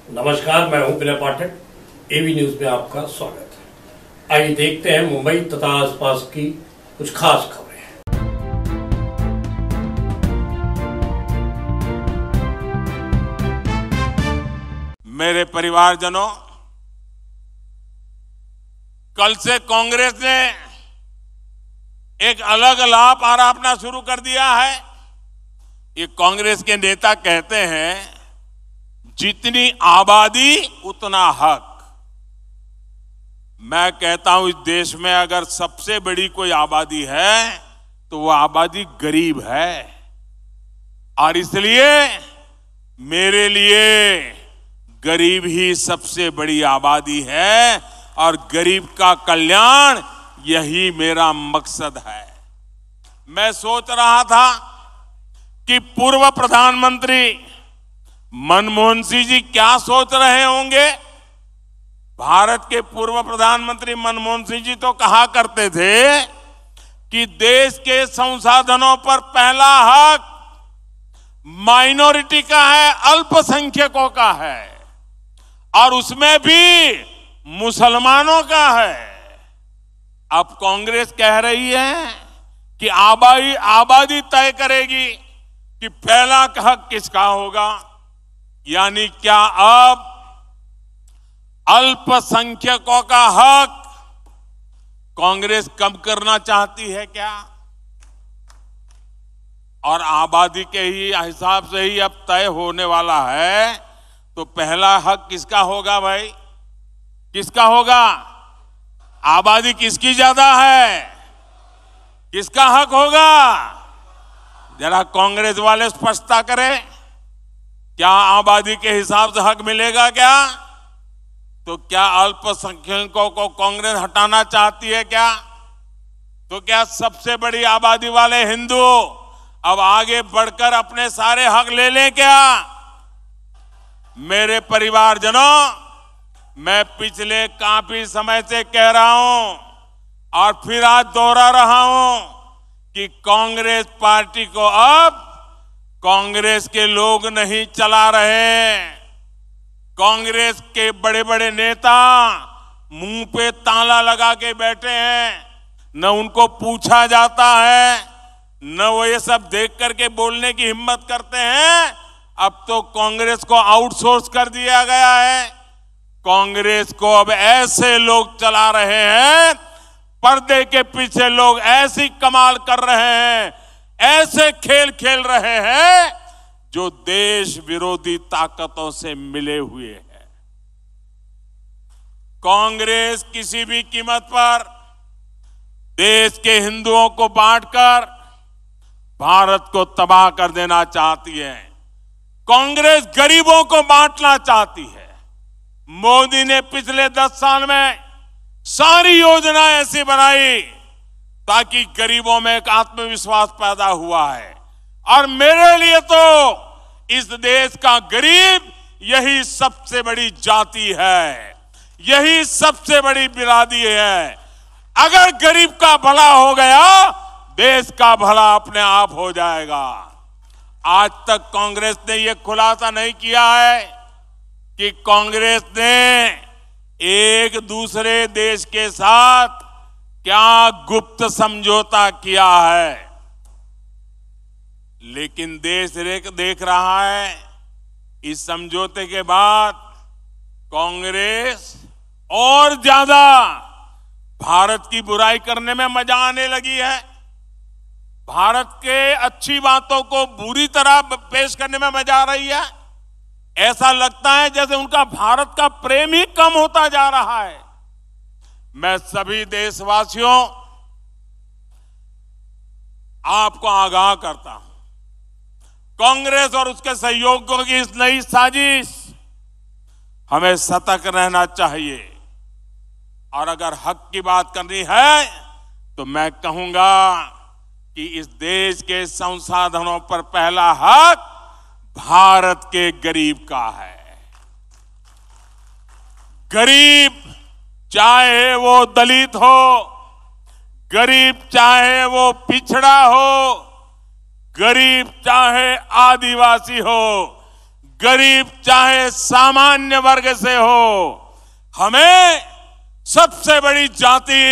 नमस्कार, मैं हूं विनय पाठक। एबी न्यूज में आपका स्वागत है। आइए देखते हैं मुंबई तथा आसपास की कुछ खास खबरें। मेरे परिवारजनों, कल से कांग्रेस ने एक अलग लाभ आरापना शुरू कर दिया है। ये कांग्रेस के नेता कहते हैं जितनी आबादी उतना हक। मैं कहता हूं इस देश में अगर सबसे बड़ी कोई आबादी है तो वो आबादी गरीब है, और इसलिए मेरे लिए गरीब ही सबसे बड़ी आबादी है और गरीब का कल्याण यही मेरा मकसद है। मैं सोच रहा था कि पूर्व प्रधानमंत्री मनमोहन सिंह जी क्या सोच रहे होंगे। भारत के पूर्व प्रधानमंत्री मनमोहन सिंह जी तो कहा करते थे कि देश के संसाधनों पर पहला हक माइनॉरिटी का है, अल्पसंख्यकों का है, और उसमें भी मुसलमानों का है। अब कांग्रेस कह रही है कि आबादी तय करेगी कि पहला हक किसका होगा। यानी क्या अब अल्पसंख्यकों का हक कांग्रेस कम करना चाहती है क्या? और आबादी के ही हिसाब से ही अब तय होने वाला है, तो पहला हक किसका होगा भाई? किसका होगा? आबादी किसकी ज्यादा है? किसका हक होगा? जरा कांग्रेस वाले स्पष्टता करें। क्या आबादी के हिसाब से हक मिलेगा क्या? तो क्या अल्पसंख्यकों को कांग्रेस हटाना चाहती है क्या? तो क्या सबसे बड़ी आबादी वाले हिंदू अब आगे बढ़कर अपने सारे हक ले लें क्या? मेरे परिवारजनों, मैं पिछले काफी समय से कह रहा हूं और फिर आज दोहरा रहा हूं कि कांग्रेस पार्टी को अब कांग्रेस के लोग नहीं चला रहे। कांग्रेस के बड़े बड़े नेता मुंह पे ताला लगा के बैठे हैं, न उनको पूछा जाता है, न वो ये सब देख करके बोलने की हिम्मत करते हैं। अब तो कांग्रेस को आउटसोर्स कर दिया गया है। कांग्रेस को अब ऐसे लोग चला रहे हैं, पर्दे के पीछे लोग ऐसी कमाल कर रहे हैं, ऐसे खेल खेल रहे हैं जो देश विरोधी ताकतों से मिले हुए हैं। कांग्रेस किसी भी कीमत पर देश के हिंदुओं को बांटकर भारत को तबाह कर देना चाहती है। कांग्रेस गरीबों को बांटना चाहती है। मोदी ने पिछले 10 साल में सारी योजनाएं ऐसी बनाई ताकि गरीबों में एक आत्मविश्वास पैदा हुआ है। और मेरे लिए तो इस देश का गरीब यही सबसे बड़ी जाति है, यही सबसे बड़ी बिरादरी है। अगर गरीब का भला हो गया, देश का भला अपने आप हो जाएगा। आज तक कांग्रेस ने यह खुलासा नहीं किया है कि कांग्रेस ने एक दूसरे देश के साथ क्या गुप्त समझौता किया है। लेकिन देश देख रहा है इस समझौते के बाद कांग्रेस और ज्यादा भारत की बुराई करने में मजा आने लगी है। भारत के अच्छी बातों को बुरी तरह पेश करने में मजा आ रही है। ऐसा लगता है जैसे उनका भारत का प्रेम ही कम होता जा रहा है। मैं सभी देशवासियों आपको आगाह करता हूं, कांग्रेस और उसके सहयोगियों की इस नई साजिश, हमें सतर्क रहना चाहिए। और अगर हक की बात करनी है तो मैं कहूंगा कि इस देश के संसाधनों पर पहला हक भारत के गरीब का है। गरीब चाहे वो दलित हो, गरीब चाहे वो पिछड़ा हो, गरीब चाहे आदिवासी हो, गरीब चाहे सामान्य वर्ग से हो, हमें सबसे बड़ी जाति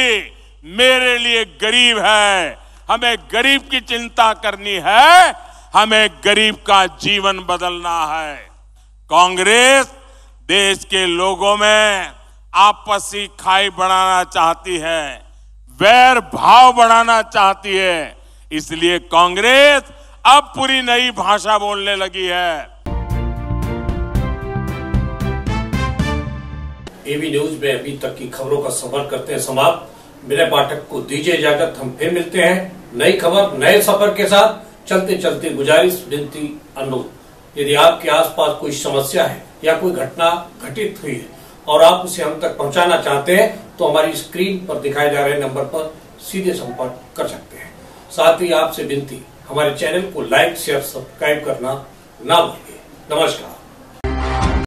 मेरे लिए गरीब है। हमें गरीब की चिंता करनी है, हमें गरीब का जीवन बदलना है। कांग्रेस देश के लोगों में आपसी खाई बढ़ाना चाहती है, वैर भाव बढ़ाना चाहती है। इसलिए कांग्रेस अब पूरी नई भाषा बोलने लगी है। एबी न्यूज में अभी तक की खबरों का सफर करते हैं समाप्त। मेरे पाठक को दीजिए इजाजत, हम फिर मिलते हैं नई खबर नए सफर के साथ। चलते चलते गुजारिश, विनती, अनुरोध, यदि आपके आसपास कोई समस्या है या कोई घटना घटित हुई है और आप उसे हम तक पहुंचाना चाहते हैं तो हमारी स्क्रीन पर दिखाए जा रहे नंबर पर सीधे संपर्क कर सकते हैं। साथ ही आपसे विनती, हमारे चैनल को लाइक शेयर सब्सक्राइब करना ना भूलिए। नमस्कार।